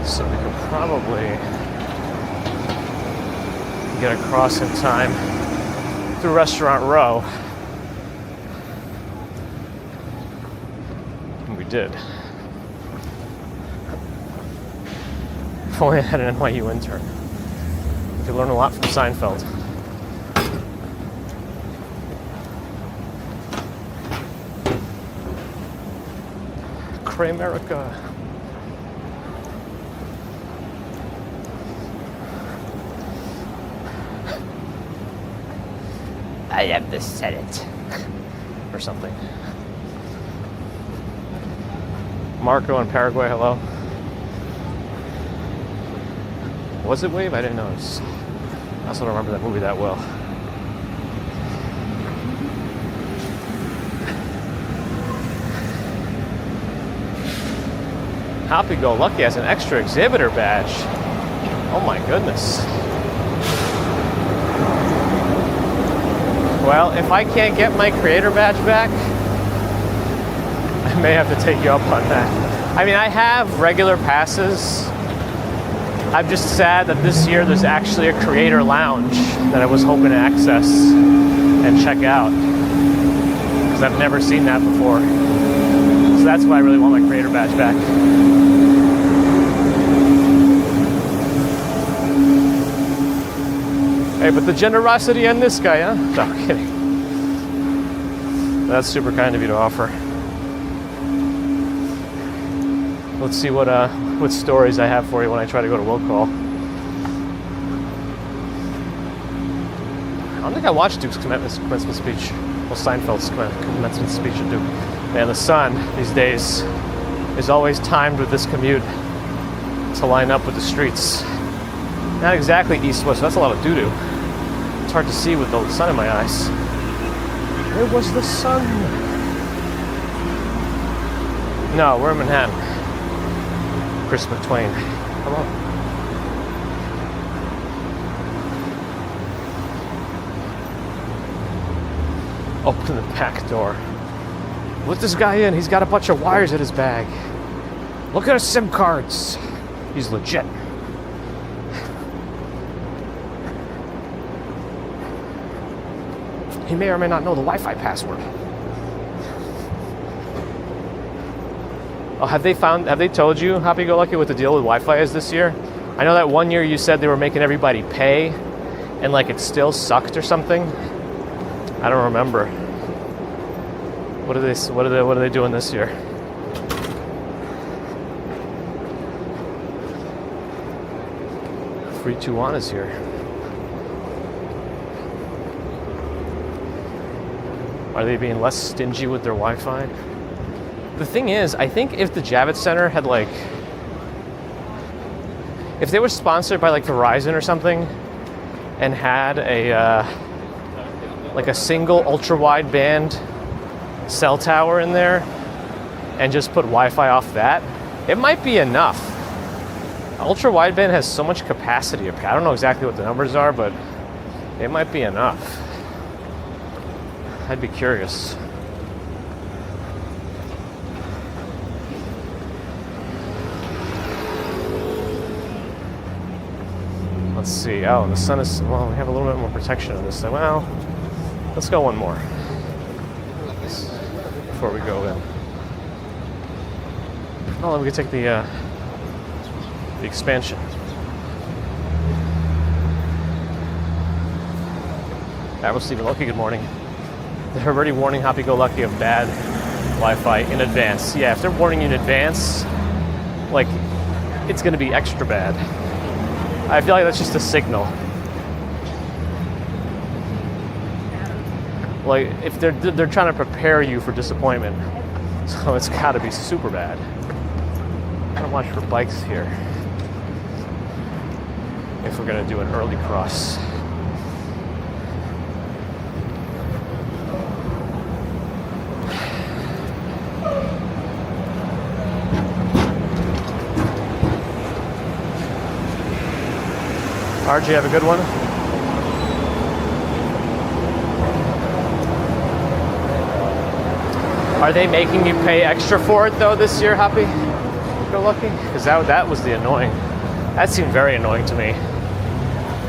So we could probably get across in time through Restaurant Row. And we did. If only I had an NYU intern. You could learn a lot from Seinfeld. America. I am the Senate. Or something. Marco in Paraguay, hello. Was it Wave? I didn't notice. I also don't remember that movie that well. Happy Go Lucky has an extra exhibitor badge. Oh my goodness. Well, if I can't get my creator badge back, I may have to take you up on that. I mean, I have regular passes. I'm just sad that this year there's actually a creator lounge that I was hoping to access and check out, because I've never seen that before. So that's why I really want my creator badge back. Hey, but the generosity in this guy, huh? No, I'm kidding. That's super kind of you to offer. Let's see what stories I have for you when I try to go to will call. I don't think I watched Duke's commencement speech. Well, Seinfeld's commencement speech at Duke. Man, the sun these days is always timed with this commute to line up with the streets. Not exactly east-west, so that's a lot of doo-doo. It's hard to see with the sun in my eyes. Where was the sun? No, we're in Manhattan. Chris McTwain. Hello. Open the back door. Let this guy in. He's got a bunch of wires in his bag. Look at his SIM cards. He's legit. He may or may not know the Wi-Fi password. Oh, have they told you, happy-go-lucky, what the deal with Wi-Fi is this year? I know that one year you said they were making everybody pay, and like it still sucked or something. I don't remember. What are they doing this year? Free 2-1 is here. Are they being less stingy with their Wi-Fi? The thing is, I think if the Javits Center had if they were sponsored by like Verizon or something and had a single ultra-wideband cell tower in there and just put Wi-Fi off that, it might be enough. Ultra-wideband has so much capacity. I don't know exactly what the numbers are, but it might be enough. I'd be curious. Let's see. Oh, the sun is... Well, we have a little bit more protection on this side. Well, let's go one more before we go in. Oh, we can take the expansion. That was Stephen Loki. Good morning. They're already warning happy-go-lucky of bad Wi-Fi in advance. Yeah, if they're warning you in advance, like, it's going to be extra bad. I feel like that's just a signal. Like, if they're trying to prepare you for disappointment, so it's got to be super bad. I'm gonna watch for bikes here if we're gonna do an early cross. RJ, have a good one. Are they making you pay extra for it though this year, Happy Go Lucky? Because that was the annoying. That seemed very annoying to me.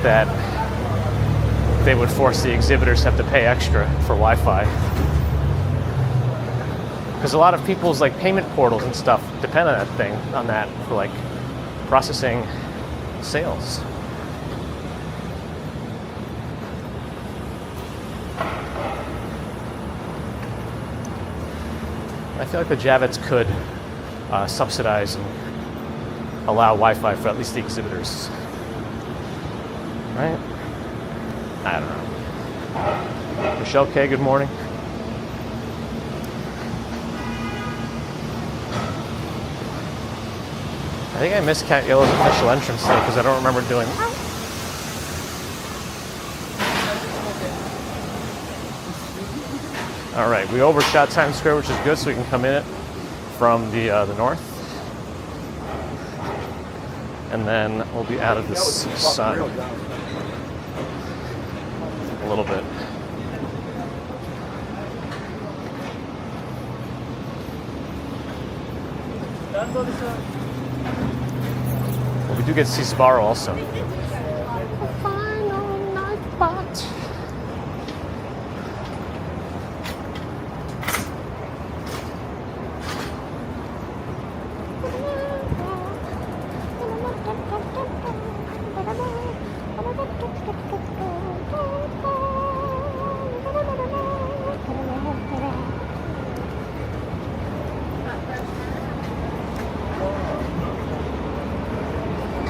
That they would force the exhibitors to have to pay extra for Wi-Fi. Because a lot of people's like payment portals and stuff depend on that for like processing sales. I feel like the Javits could subsidize and allow Wi-Fi for at least the exhibitors. Right? I don't know. Michelle K, good morning. I think I missed Cat Yellow's official entrance though, because I don't remember doing it. All right, we overshot Times Square, which is good, so we can come in it from the north. And then we'll be out of this sun a little bit. Well, we do get to see Sbarro also. Final night bot.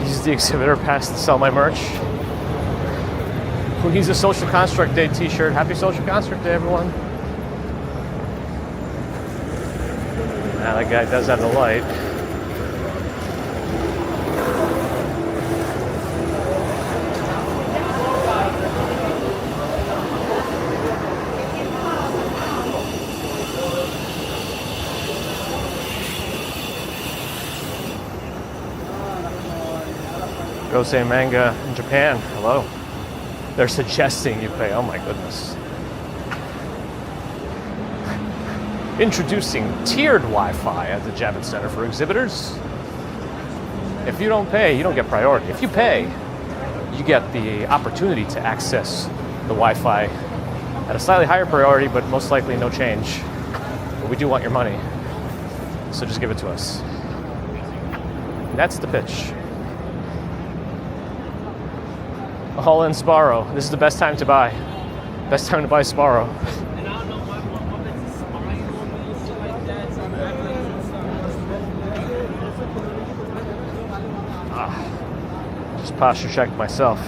Use the exhibitor pass to sell my merch. Who needs a Social Construct Day t-shirt? Happy Social Construct Day, everyone. Now that guy does have the light. Gosei Manga in Japan, hello. They're suggesting you pay, oh my goodness. Introducing tiered Wi-Fi at the Javits Center for exhibitors. If you don't pay, you don't get priority. If you pay, you get the opportunity to access the Wi-Fi at a slightly higher priority, but most likely no change. But we do want your money, so just give it to us. And that's the pitch. All in Sbarro. This is the best time to buy. Best time to buy Sbarro. Just posture checked myself.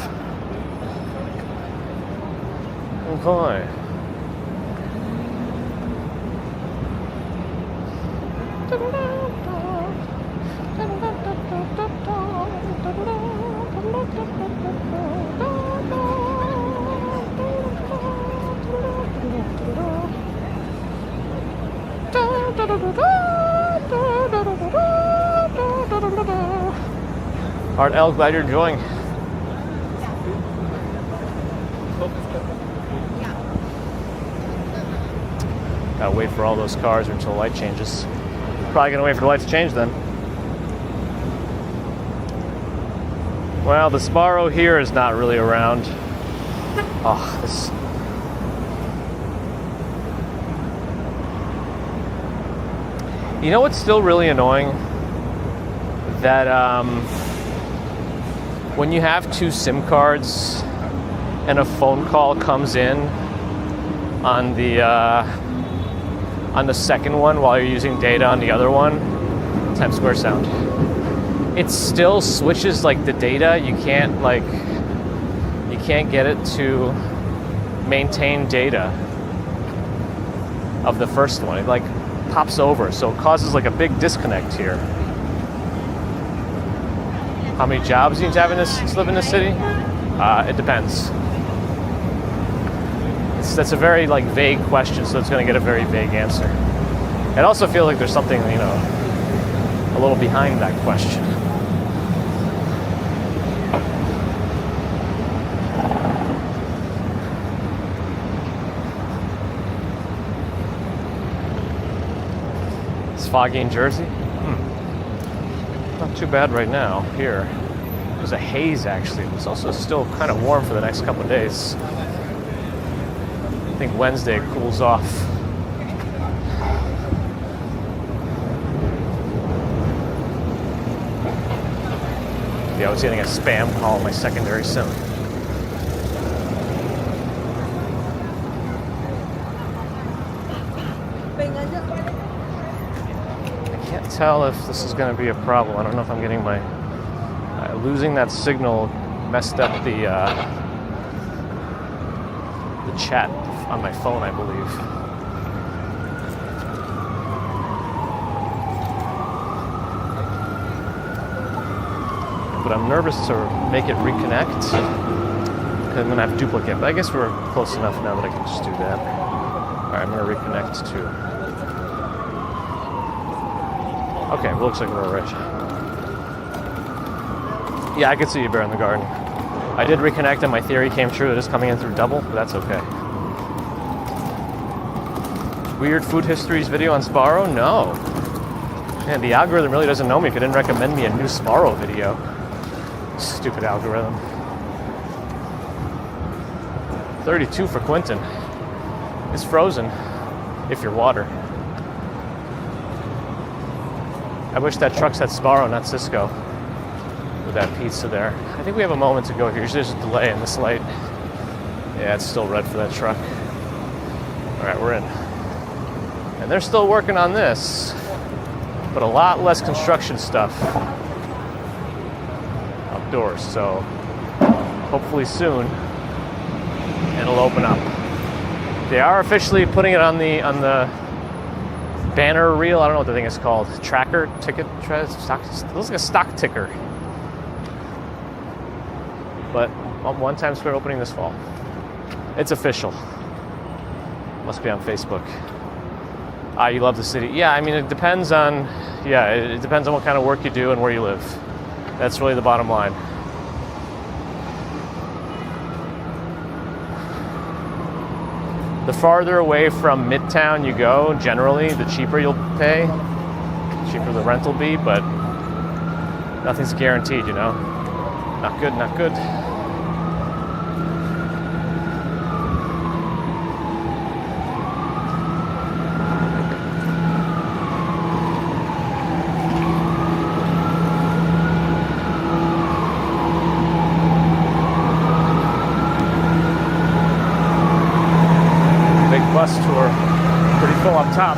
Okay. Art L, glad you're enjoying. Gotta wait for all those cars until the light changes. Probably gonna wait for the light to change then. Well, the Sbarro here is not really around. Oh, this. You know what's still really annoying? That when you have two SIM cards and a phone call comes in on the second one while you're using data on the other one, Times Square sound. It still switches like the data. You can't get it to maintain data of the first one. It like pops over, so it causes like a big disconnect here. How many jobs do you have to live in this city? It depends. That's a very like vague question, so it's going to get a very vague answer. I also feel like there's something, a little behind that question. It's foggy in Jersey. Not too bad right now here. There's a haze actually. It's also still kind of warm for the next couple of days. I think Wednesday it cools off. Yeah, I was getting a spam call on my secondary sim. I can't tell if this is going to be a problem. I don't know if I'm getting my... losing that signal messed up the chat on my phone, I believe. But I'm nervous to make it reconnect because I'm going to have duplicate. But I guess we're close enough now that I can just do that. All right, I'm going to reconnect too. Okay, well, looks like we're all right. Yeah, I could see you, Bear in the Garden. I did reconnect and my theory came true. It is coming in through double, but that's okay. Weird food histories video on Sparrow? No. Man, the algorithm really doesn't know me if it didn't recommend me a new Sparrow video. Stupid algorithm. 32 for Quentin. It's frozen, if you're water. I wish that truck said Sparrow, not Cisco. With that pizza there. I think we have a moment to go here. Usually there's a delay in this light. Yeah, it's still red for that truck. All right, we're in. And they're still working on this, but a lot less construction stuff outdoors. So hopefully soon it'll open up. They are officially putting it on the banner reel. I don't know what the thing is called. Tracker, ticket, stock. It looks like a stock ticker. But One Times Square opening this fall. It's official. Must be on Facebook. You love the city. Yeah, I mean, it depends on, it depends on what kind of work you do and where you live. That's really the bottom line. The farther away from Midtown you go, generally, the cheaper you'll pay. The cheaper the rent will be, but nothing's guaranteed, you know? Not good, not good. Bus tour, pretty full up top.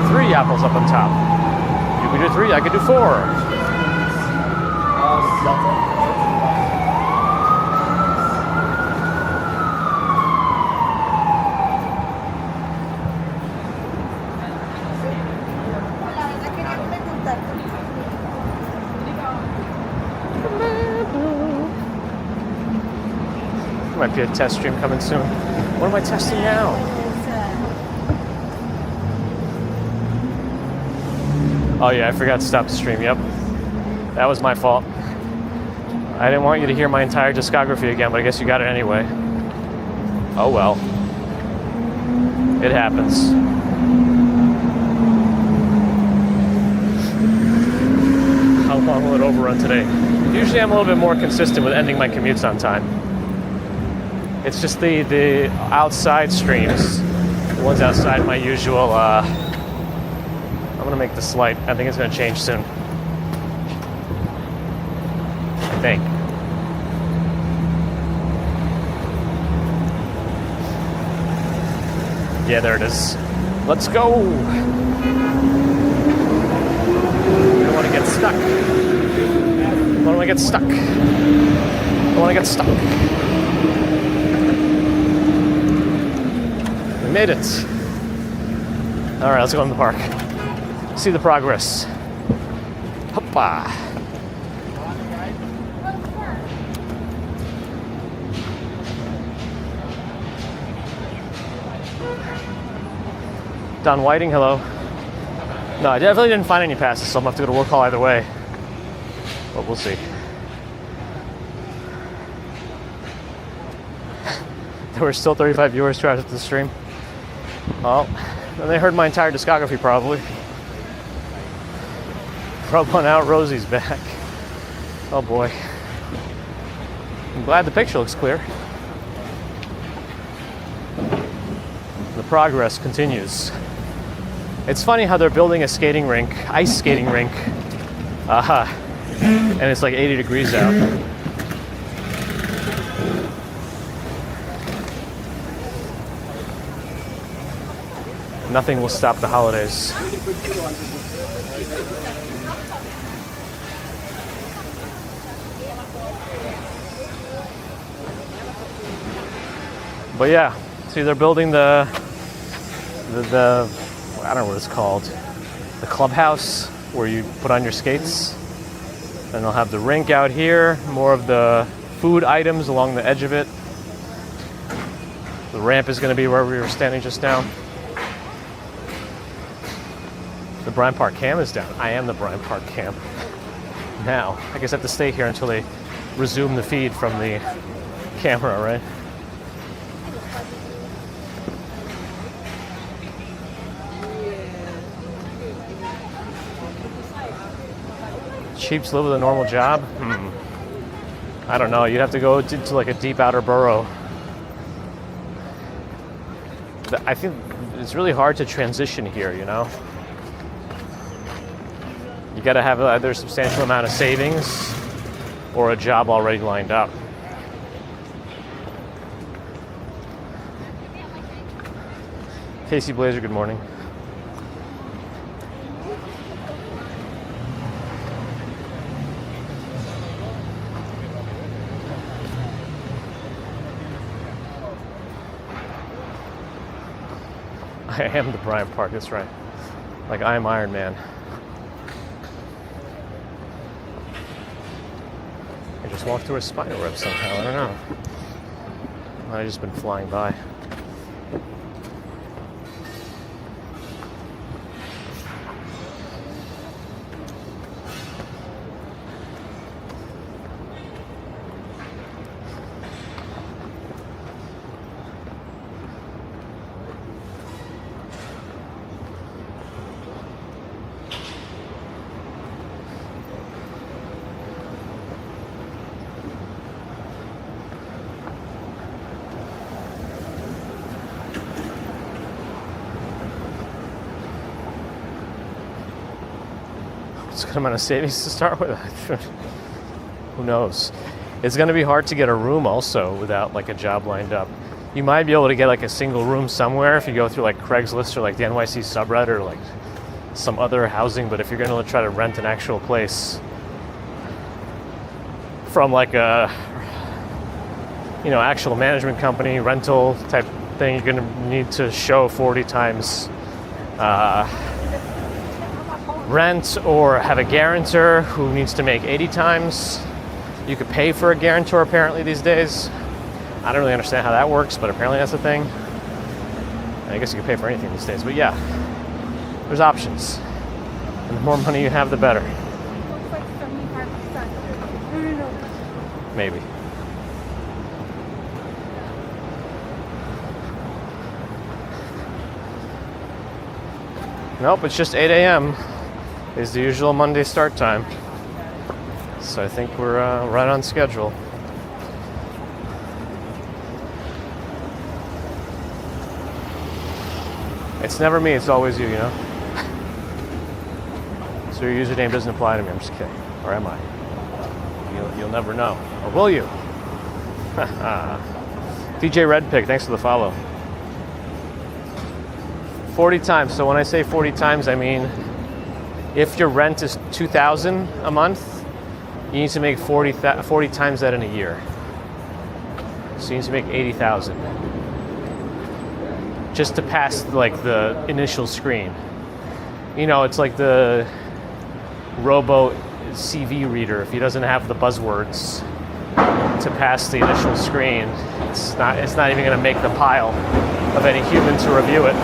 3 apples up on top. You could do 3, I could do 4. Might be a test stream coming soon. What am I testing now? Oh yeah, I forgot to stop the stream. Yep. That was my fault. I didn't want you to hear my entire discography again, but I guess you got it anyway. Oh well. It happens. How long will it overrun today? Usually I'm a little bit more consistent with ending my commutes on time. It's just the outside streams, the ones outside my usual, I'm gonna make this light. I think it's gonna change soon. I think. Yeah, there it is. Let's go! I don't wanna get stuck. I don't wanna get stuck. I wanna get stuck. Made it. All right, let's go in the park. See the progress. Hoppa. Don Whiting, hello. No, I definitely didn't find any passes, so I'm gonna have to go to work hall either way. But we'll see. There were still 35 viewers trapped at the stream. Well, then they heard my entire discography probably. Rub one out, Rosie's back. Oh boy. I'm glad the picture looks clear. progress continues. It's funny how they're building a skating rink, ice skating rink, and it's like 80 degrees out. Nothing will stop the holidays. But yeah, see, they're building the I don't know what it's called, the clubhouse where you put on your skates. And they'll have the rink out here, more of the food items along the edge of it. The ramp is going to be where we were standing just now. The Bryant Park cam is down. I am the Bryant Park cam. Now, I guess I have to stay here until they resume the feed from the camera, right? Cheap to live with a normal job? I don't know. You'd have to go to like a deep outer borough. I think it's really hard to transition here, you know? You got to have either a substantial amount of savings or a job already lined up. Casey Blazer, good morning. I am the Bryant Park, that's right. Like I am Iron Man. I just walked through a spider web somehow, I don't know. I've just been flying by. It's a good amount of savings to start with. Who knows? It's going to be hard to get a room also without like a job lined up. You might be able to get like a single room somewhere if you go through like Craigslist or like the NYC subreddit or like some other housing, but if you're going to try to rent an actual place from like a, you know, actual management company, rental type thing, you're going to need to show 40 times rent or have a guarantor who needs to make 80 times. You could pay for a guarantor apparently these days. I don't really understand how that works, but apparently that's a thing. I guess you can pay for anything these days, but yeah, there's options. And the more money you have, the better. Maybe. Nope, it's just 8 a.m. is the usual Monday start time. So I think we're right on schedule. It's never me, it's always you, you know? So your username doesn't apply to me, I'm just kidding. Or am I? You'll never know. Or will you? DJ Redpig, thanks for the follow. 40 times. So when I say 40 times, I mean if your rent is $2,000 a month, you need to make 40 times that in a year. So you need to make 80,000 just to pass like the initial screen. You know, it's like the Robo CV reader. If he doesn't have the buzzwords to pass the initial screen, it's not even going to make the pile of any human to review it.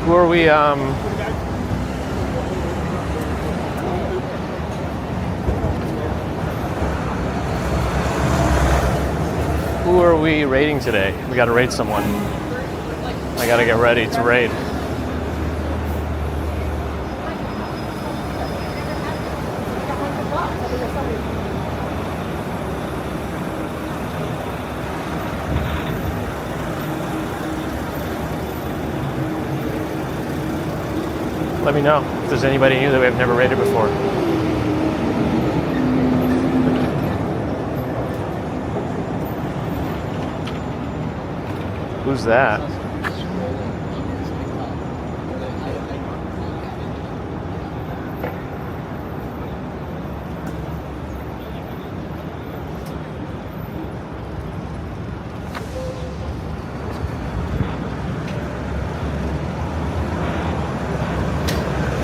Who are we Who are we raiding today? We gotta raid someone. I gotta get ready to raid. Let me know if there's anybody new that we've never raided before. Who's that?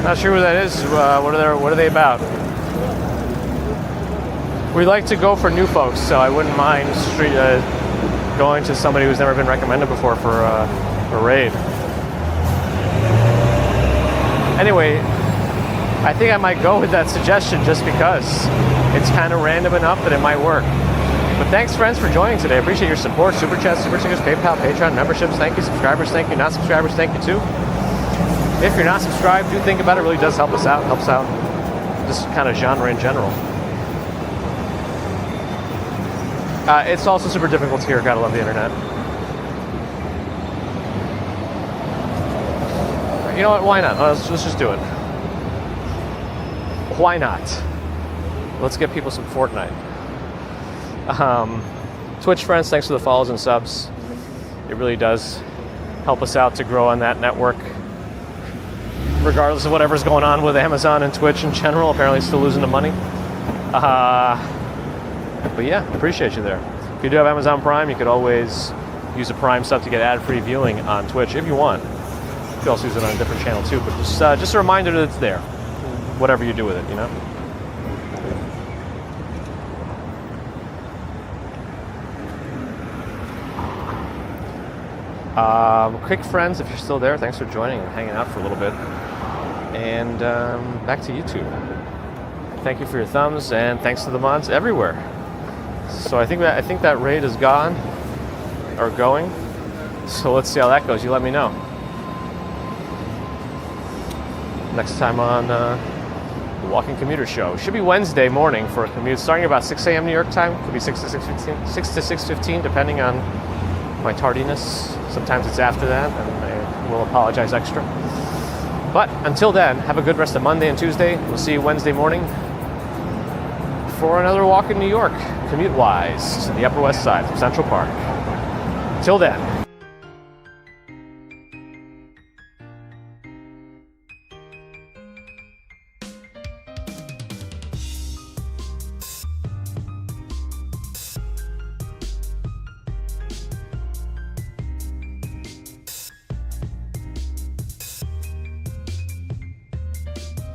Not sure who that is. What are they about? We like to go for new folks, so I wouldn't mind going to somebody who's never been recommended before for a raid. Anyway, I think I might go with that suggestion just because it's kind of random enough that it might work. But thanks, friends, for joining today. I appreciate your support. Super Chats, Super Stickers, PayPal, Patreon, memberships. Thank you, subscribers. Thank you, not subscribers. Thank you too. If you're not subscribed, do think about it. It really does help us out. Helps out this kind of genre in general. It's also super difficult here. Gotta love the internet. You know what? Why not? Let's just do it. Why not? Let's get people some Fortnite. Twitch friends, thanks for the follows and subs. It really does help us out to grow on that network. Regardless of whatever's going on with Amazon and Twitch in general, apparently still losing the money. But yeah, appreciate you there. If you do have Amazon Prime, you could always use the Prime stuff to get ad-free viewing on Twitch if you want. You could also use it on a different channel too, but just a reminder that it's there. Whatever you do with it, you know? Quick friends, if you're still there, thanks for joining and hanging out for a little bit. And back to YouTube. Thank you for your thumbs, and thanks to the mods everywhere. So I think that raid is gone or going. So let's see how that goes. You let me know. Next time on the Walking Commuter Show. Should be Wednesday morning for a commute, starting about 6 a.m. New York time. Could be 6 to 6:15, depending on my tardiness. Sometimes it's after that, and I will apologize extra. But until then, have a good rest of Monday and Tuesday. We'll see you Wednesday morning for another walk in New York, commute-wise, to the Upper West Side from Central Park. Till then.